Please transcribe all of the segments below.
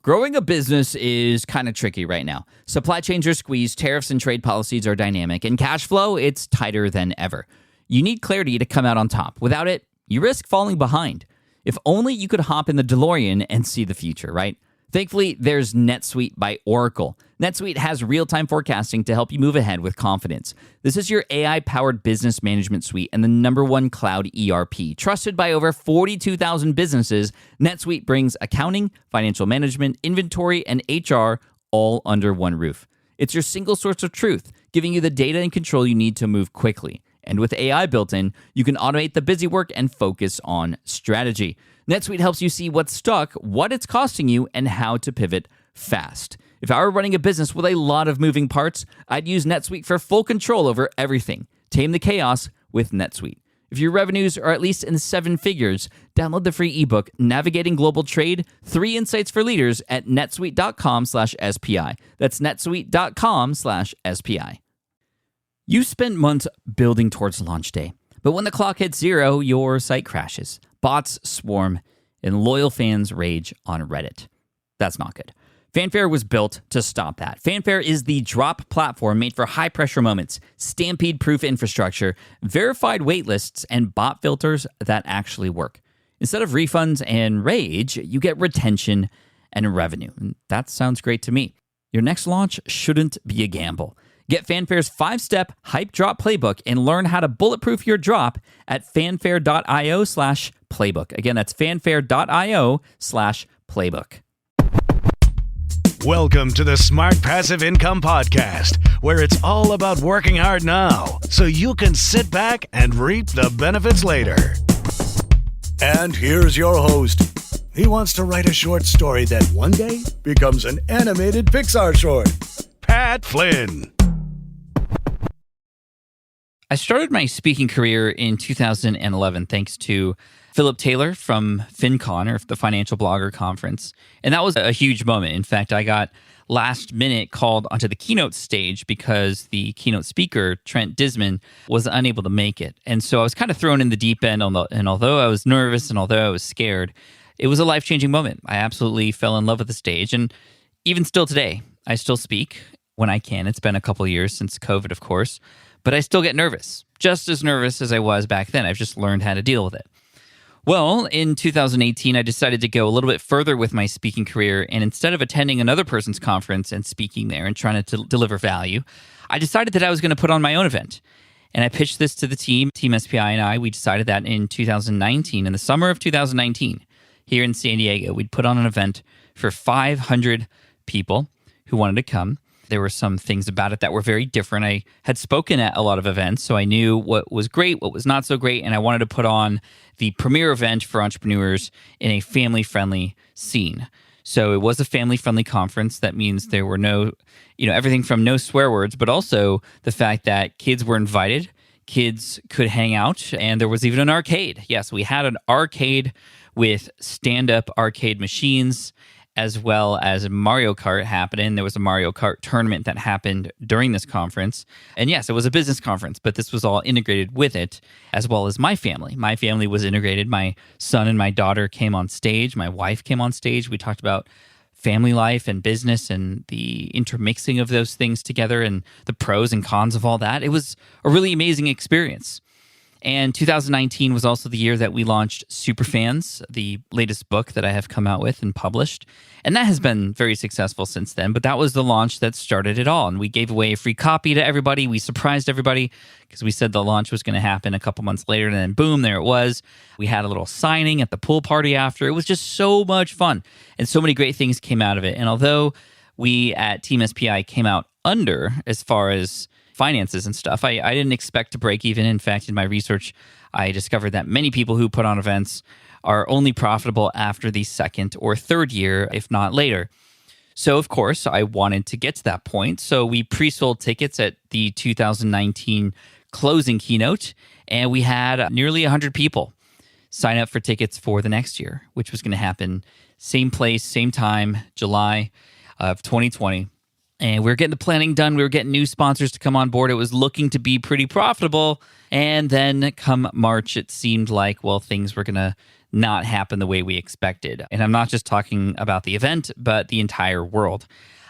Growing a business is kind of tricky right now. Supply chains are squeezed, tariffs and trade policies are dynamic, and cash flow, it's tighter than ever. You need clarity to come out on top. Without it, you risk falling behind. If only you could hop in the DeLorean and see the future, right? Thankfully, there's NetSuite by Oracle. NetSuite has real-time forecasting to help you move ahead with confidence. This is your AI-powered business management suite and the #1 cloud ERP. Trusted by over 42,000 businesses, NetSuite brings accounting, financial management, inventory, and HR all under one roof. It's your single source of truth, giving you the data and control you need to move quickly. And with AI built in, you can automate the busy work and focus on strategy. NetSuite helps you see what's stuck, what it's costing you, and how to pivot fast. If I were running a business with a lot of moving parts, I'd use NetSuite for full control over everything. Tame the chaos with NetSuite. If your revenues are at least in 7 figures, download the free ebook, Navigating Global Trade, 3 Insights for Leaders at netsuite.com/SPI. That's netsuite.com/SPI. You spent months building towards launch day, but when the clock hits 0, your site crashes. Bots swarm, and loyal fans rage on Reddit. That's not good. Fanfare was built to stop that. Fanfare is the drop platform made for high-pressure moments, stampede-proof infrastructure, verified waitlists, and bot filters that actually work. Instead of refunds and rage, you get retention and revenue. And that sounds great to me. Your next launch shouldn't be a gamble. Get Fanfare's 5-step hype drop playbook and learn how to bulletproof your drop at fanfare.io/playbook. Again, that's fanfare.io/playbook. Welcome to the Smart Passive Income Podcast, where it's all about working hard now so you can sit back and reap the benefits later. And here's your host. He wants to write a short story that one day becomes an animated Pixar short. Pat Flynn. I started my speaking career in 2011 thanks to Philip Taylor from FlynnCon, or the Financial Blogger Conference. And that was a huge moment. In fact, I got last minute called onto the keynote stage because the keynote speaker, Trent Disman, was unable to make it. And so I was kind of thrown in the deep end, and although I was nervous and although I was scared, it was a life-changing moment. I absolutely fell in love with the stage. And even still today, I still speak when I can. It's been a couple years since COVID, of course. But I still get nervous, just as nervous as I was back then. I've just learned how to deal with it. Well, in 2018, I decided to go a little bit further with my speaking career, and instead of attending another person's conference and speaking there and trying to deliver value, I decided that I was going to put on my own event. And I pitched this to the team SPI and I. We decided that in 2019, in the summer of 2019, here in San Diego, we'd put on an event for 500 people who wanted to come. There were some things about it that were very different. I had spoken at a lot of events, so I knew what was great, what was not so great, and I wanted to put on the premier event for entrepreneurs in a family-friendly scene. So it was a family-friendly conference. That means there were no, everything from no swear words, but also the fact that kids were invited, kids could hang out, and there was even an arcade. Yes, we had an arcade with stand-up arcade machines, as well as Mario Kart happening. There was a Mario Kart tournament that happened during this conference. And yes, it was a business conference, but this was all integrated with it, as well as my family. My family was integrated. My son and my daughter came on stage. My wife came on stage. We talked about family life and business and the intermixing of those things together and the pros and cons of all that. It was a really amazing experience. And 2019 was also the year that we launched Superfans, the latest book that I have come out with and published. And that has been very successful since then. But that was the launch that started it all. And we gave away a free copy to everybody. We surprised everybody because we said the launch was going to happen a couple months later. And then boom, there it was. We had a little signing at the pool party after. It was just so much fun. And so many great things came out of it. And although we at Team SPI came out under as far as finances and stuff, I didn't expect to break even. In fact, in my research, I discovered that many people who put on events are only profitable after the second or third year, if not later. So, of course, I wanted to get to that point. So we pre-sold tickets at the 2019 closing keynote, and we had nearly 100 people sign up for tickets for the next year, which was going to happen same place, same time, July of 2020. And we were getting the planning done. We were getting new sponsors to come on board. It was looking to be pretty profitable. And then come March, it seemed like, well, things were going to not happen the way we expected. And I'm not just talking about the event, but the entire world.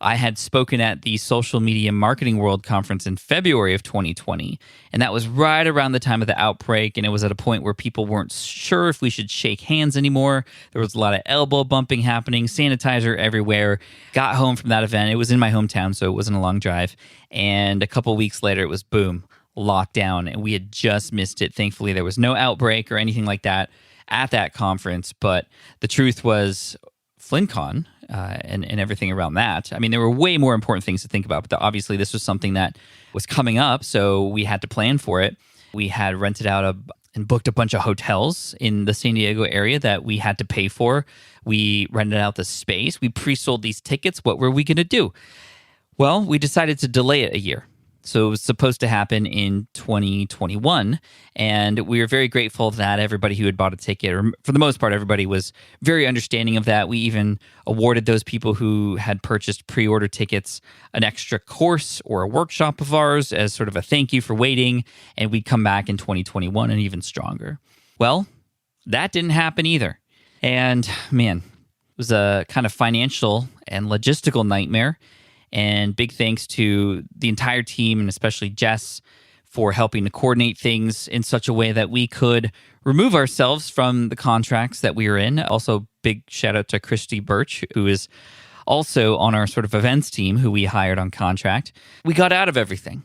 I had spoken at the Social Media Marketing World Conference in February of 2020, and that was right around the time of the outbreak, and it was at a point where people weren't sure if we should shake hands anymore. There was a lot of elbow bumping happening, sanitizer everywhere. Got home from that event. It was in my hometown, so it wasn't a long drive. And a couple weeks later, it was boom, lockdown, and we had just missed it. Thankfully, there was no outbreak or anything like that at that conference, but the truth was FlynnCon and everything around that. I mean, there were way more important things to think about, but obviously this was something that was coming up, so we had to plan for it. We had rented out and booked a bunch of hotels in the San Diego area that we had to pay for. We rented out the space. We pre-sold these tickets. What were we going to do? Well, we decided to delay it a year. So it was supposed to happen in 2021, and we were very grateful that everybody who had bought a ticket, or for the most part, everybody was very understanding of that. We even awarded those people who had purchased pre-order tickets an extra course or a workshop of ours as sort of a thank you for waiting, and we'd come back in 2021 and even stronger. Well, that didn't happen either. And man, it was a kind of financial and logistical nightmare. And big thanks to the entire team, and especially Jess, for helping to coordinate things in such a way that we could remove ourselves from the contracts that we were in. Also, big shout out to Christy Birch, who is also on our sort of events team, who we hired on contract. We got out of everything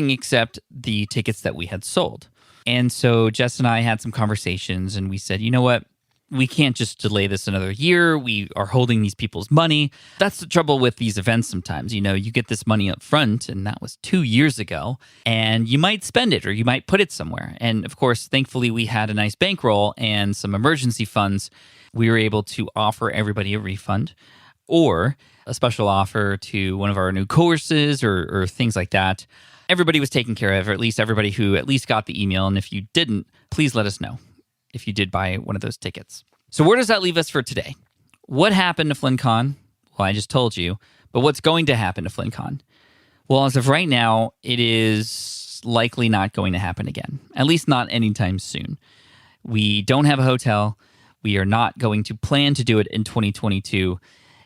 except the tickets that we had sold. And so Jess and I had some conversations, and we said, you know what? We can't just delay this another year. We are holding these people's money. That's the trouble with these events sometimes. You know, you get this money up front, and that was 2 years ago, and you might spend it or you might put it somewhere. And of course, thankfully, we had a nice bankroll and some emergency funds. We were able to offer everybody a refund or a special offer to one of our new courses or things like that. Everybody was taken care of, or at least everybody who at least got the email. And if you didn't, please let us know if you did buy one of those tickets. So where does that leave us for today? What happened to FlynnCon? Well, I just told you. But what's going to happen to FlynnCon? Well, as of right now, it is likely not going to happen again. At least not anytime soon. We don't have a hotel. We are not going to plan to do it in 2022.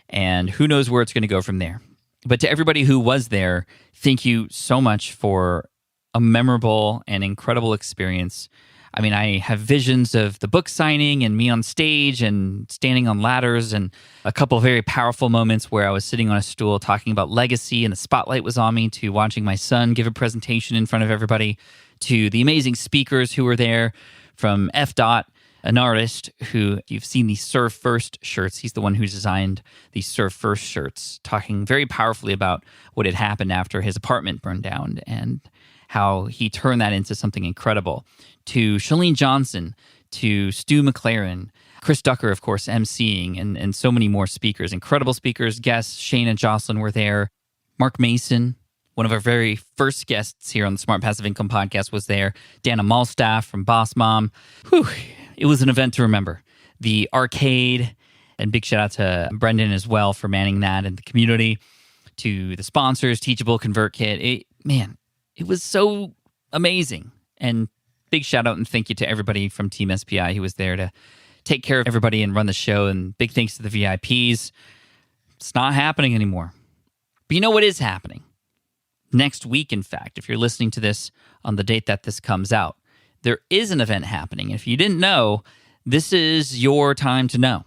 And who knows where it's going to go from there. But to everybody who was there, thank you so much for a memorable and incredible experience. I mean, I have visions of the book signing and me on stage and standing on ladders, and a couple of very powerful moments where I was sitting on a stool talking about legacy and the spotlight was on me, to watching my son give a presentation in front of everybody, to the amazing speakers who were there, from F. Dot, an artist who you've seen these Serve First shirts. He's the one who designed these Serve First shirts, talking very powerfully about what had happened after his apartment burned down and how he turned that into something incredible. To Shalene Johnson, to Stu McLaren, Chris Ducker, of course, emceeing, and so many more speakers, incredible speakers, guests. Shane and Jocelyn were there. Mark Mason, one of our very first guests here on the Smart Passive Income Podcast, was there. Dana Malstaff from Boss Mom. Whew, it was an event to remember. The arcade, and big shout out to Brendan as well for manning that and the community. To the sponsors, Teachable, ConvertKit. It was so amazing. And big shout out and thank you to everybody from Team SPI who was there to take care of everybody and run the show. And big thanks to the VIPs. It's not happening anymore. But you know what is happening? Next week, in fact, if you're listening to this on the date that this comes out, there is an event happening. If you didn't know, this is your time to know.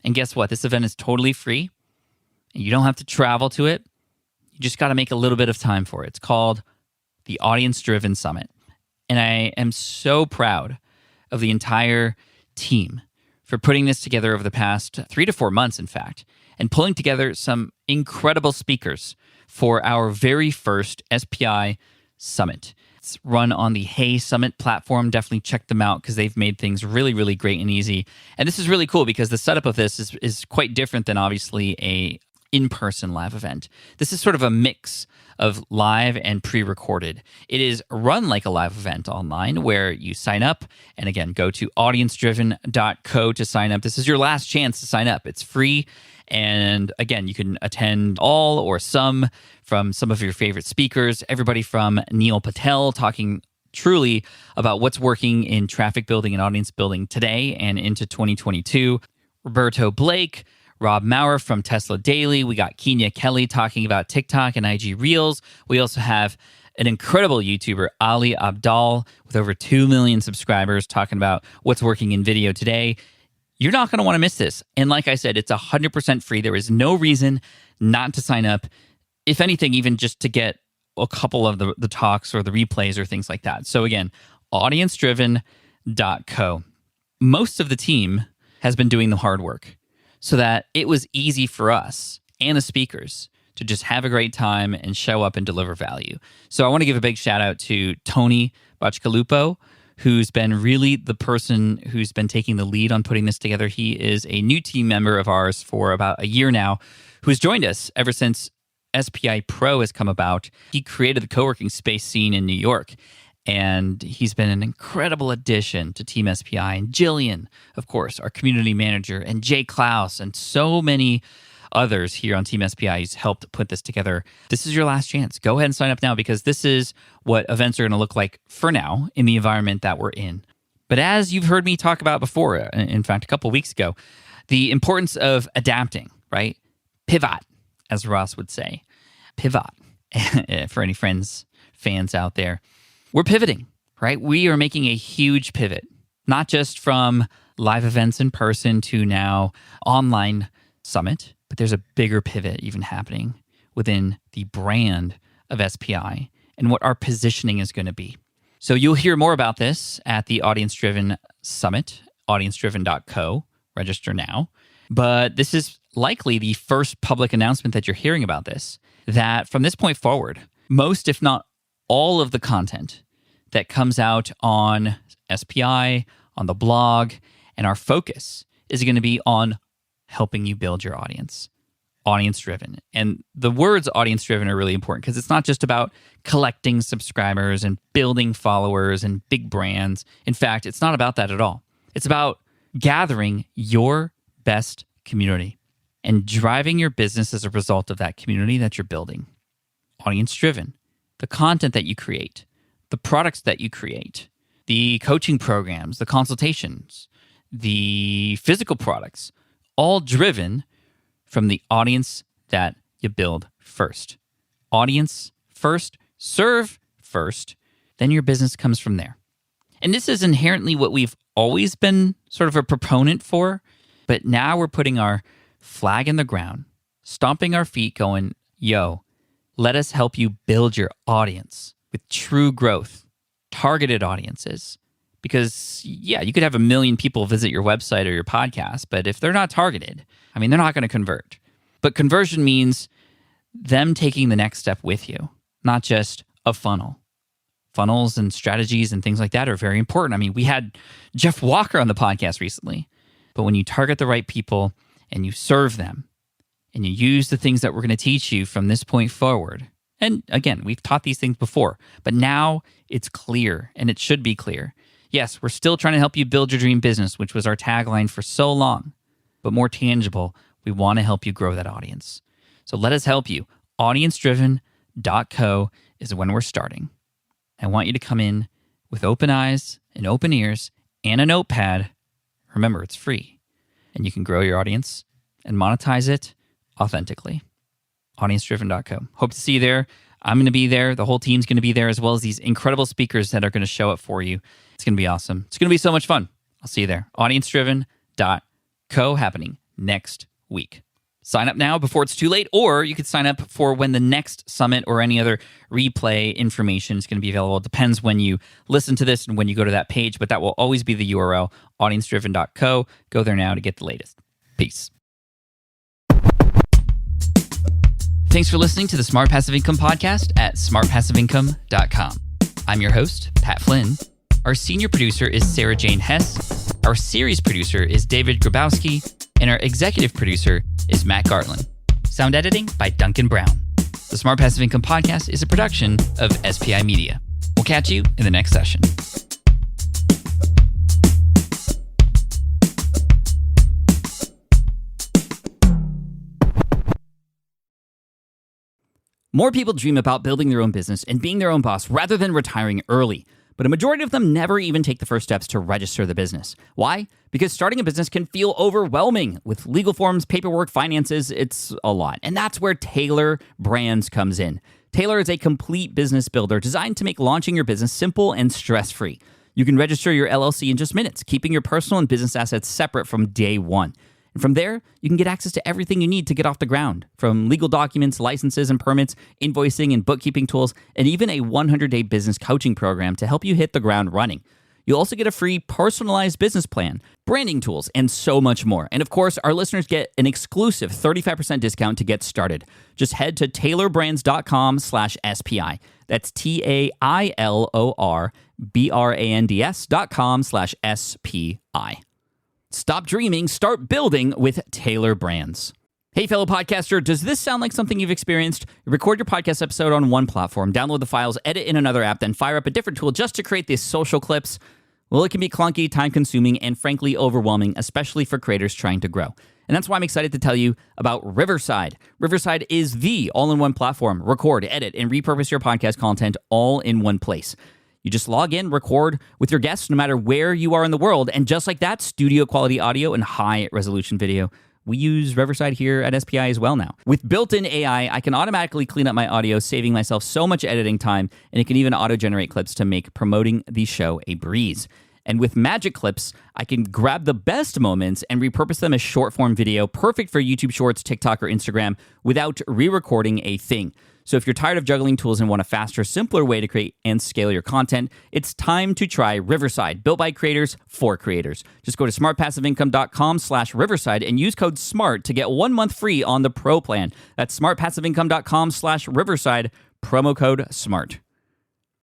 And guess what? This event is totally free. And you don't have to travel to it. You just got to make a little bit of time for it. It's called the Audience Driven Summit. And I am so proud of the entire team for putting this together over the past 3 to 4 months, in fact, and pulling together some incredible speakers for our very first SPI Summit. It's run on the Hey Summit platform. Definitely check them out because they've made things really, really great and easy. And this is really cool because the setup of this is quite different than obviously a in-person live event. This is sort of a mix of live and pre-recorded. It is run like a live event online where you sign up, and again, go to audience-driven.co to sign up. This is your last chance to sign up. It's free, and again, you can attend all or some from some of your favorite speakers, everybody from Neil Patel talking truly about what's working in traffic building and audience building today and into 2022. Roberto Blake, Rob Maurer from Tesla Daily. We got Kenya Kelly talking about TikTok and IG Reels. We also have an incredible YouTuber, Ali Abdal, with over 2 million subscribers, talking about what's working in video today. You're not going to want to miss this. And like I said, it's 100% free. There is no reason not to sign up. If anything, even just to get a couple of the talks or the replays or things like that. So again, audience-driven.co. Most of the team has been doing the hard work so that it was easy for us and the speakers to just have a great time and show up and deliver value. So I want to give a big shout out to Tony Bachcalupo, who's been really the person who's been taking the lead on putting this together. He is a new team member of ours for about a year now, who's joined us ever since SPI Pro has come about. He created the co-working space scene in New York, and he's been an incredible addition to Team SPI. And Jillian, of course, our community manager, and Jay Klaus, and so many others here on Team SPI who's helped put this together. This is your last chance. Go ahead and sign up now, because this is what events are going to look like for now in the environment that we're in. But as you've heard me talk about before, in fact, a couple of weeks ago, the importance of adapting, right? Pivot, as Ross would say. Pivot, for any fans out there. We're pivoting, right? We are making a huge pivot, not just from live events in person to now online summit, but there's a bigger pivot even happening within the brand of SPI and what our positioning is going to be. So you'll hear more about this at the Audience Driven Summit, audience-driven.co. Register now. But this is likely the first public announcement that you're hearing about this, that from this point forward, most, if not all of the content that comes out on SPI, on the blog, and our focus is going to be on helping you build your audience. Audience-driven. And the words audience-driven are really important because it's not just about collecting subscribers and building followers and big brands. In fact, it's not about that at all. It's about gathering your best community and driving your business as a result of that community that you're building. Audience-driven. The content that you create, the products that you create, the coaching programs, the consultations, the physical products, all driven from the audience that you build first. Audience first, serve first, then your business comes from there. And this is inherently what we've always been sort of a proponent for, but now we're putting our flag in the ground, stomping our feet going, yo, let us help you build your audience with true growth, targeted audiences. Because, yeah, you could have 1 million people visit your website or your podcast, but if they're not targeted, I mean, they're not going to convert. But conversion means them taking the next step with you, not just a funnel. Funnels and strategies and things like that are very important. I mean, we had Jeff Walker on the podcast recently. But when you target the right people and you serve them and you use the things that we're going to teach you from this point forward, and again, we've taught these things before, but now it's clear, and it should be clear. Yes, we're still trying to help you build your dream business, which was our tagline for so long, but more tangible, we want to help you grow that audience. So let us help you. Audience-driven.co is when we're starting. I want you to come in with open eyes and open ears and a notepad. Remember, it's free, and you can grow your audience and monetize it authentically. Audience-driven.co. Hope to see you there. I'm going to be there. The whole team's going to be there, as well as these incredible speakers that are going to show up for you. It's going to be awesome. It's going to be so much fun. I'll see you there. Audience-driven.co, happening next week. Sign up now before it's too late, or you could sign up for when the next summit or any other replay information is going to be available. It depends when you listen to this and when you go to that page, but that will always be the URL, audience-driven.co. Go there now to get the latest. Peace. Thanks for listening to the Smart Passive Income Podcast at smartpassiveincome.com. I'm your host, Pat Flynn. Our senior producer is Sarah Jane Hess. Our series producer is David Grabowski. And our executive producer is Matt Gartland. Sound editing by Duncan Brown. The Smart Passive Income Podcast is a production of SPI Media. We'll catch you in the next session. More people dream about building their own business and being their own boss rather than retiring early. but a majority of them never even take the first steps to register the business. Why? Because starting a business can feel overwhelming. With legal forms, paperwork, finances, it's a lot. And that's where Taylor Brands comes in. Taylor is a complete business builder designed to make launching your business simple and stress-free. You can register your LLC in just minutes, keeping your personal and business assets separate from day one. And from there, you can get access to everything you need to get off the ground, from legal documents, licenses and permits, invoicing and bookkeeping tools, and even a 100-day business coaching program to help you hit the ground running. You'll also get a free personalized business plan, branding tools, and so much more. And of course, our listeners get an exclusive 35% discount to get started. Just head to taylorbrands.com/SPI. That's TAILORBRANDS.com/SPI. Stop dreaming, start building with Taylor Brands. Hey, fellow podcaster, does this sound like something you've experienced? Record your podcast episode on one platform, download the files, edit in another app, then fire up a different tool just to create these social clips. Well, it can be clunky, time-consuming, and frankly overwhelming, especially for creators trying to grow. And that's why I'm excited to tell you about Riverside. Riverside is the all-in-one platform. Record, edit, and repurpose your podcast content all in one place. You just log in, record with your guests no matter where you are in the world, and just like that, studio quality audio and high resolution video. We use Riverside here at SPI as well now. With built-in AI, I can automatically clean up my audio, saving myself so much editing time, and it can even auto-generate clips to make promoting the show a breeze. And with Magic Clips, I can grab the best moments and repurpose them as short-form video, perfect for YouTube Shorts, TikTok, or Instagram, without re-recording a thing. So if you're tired of juggling tools and want a faster, simpler way to create and scale your content, it's time to try Riverside, built by creators for creators. Just go to smartpassiveincome.com/Riverside and use code SMART to get 1 month free on the Pro plan. That's smartpassiveincome.com/Riverside, promo code SMART.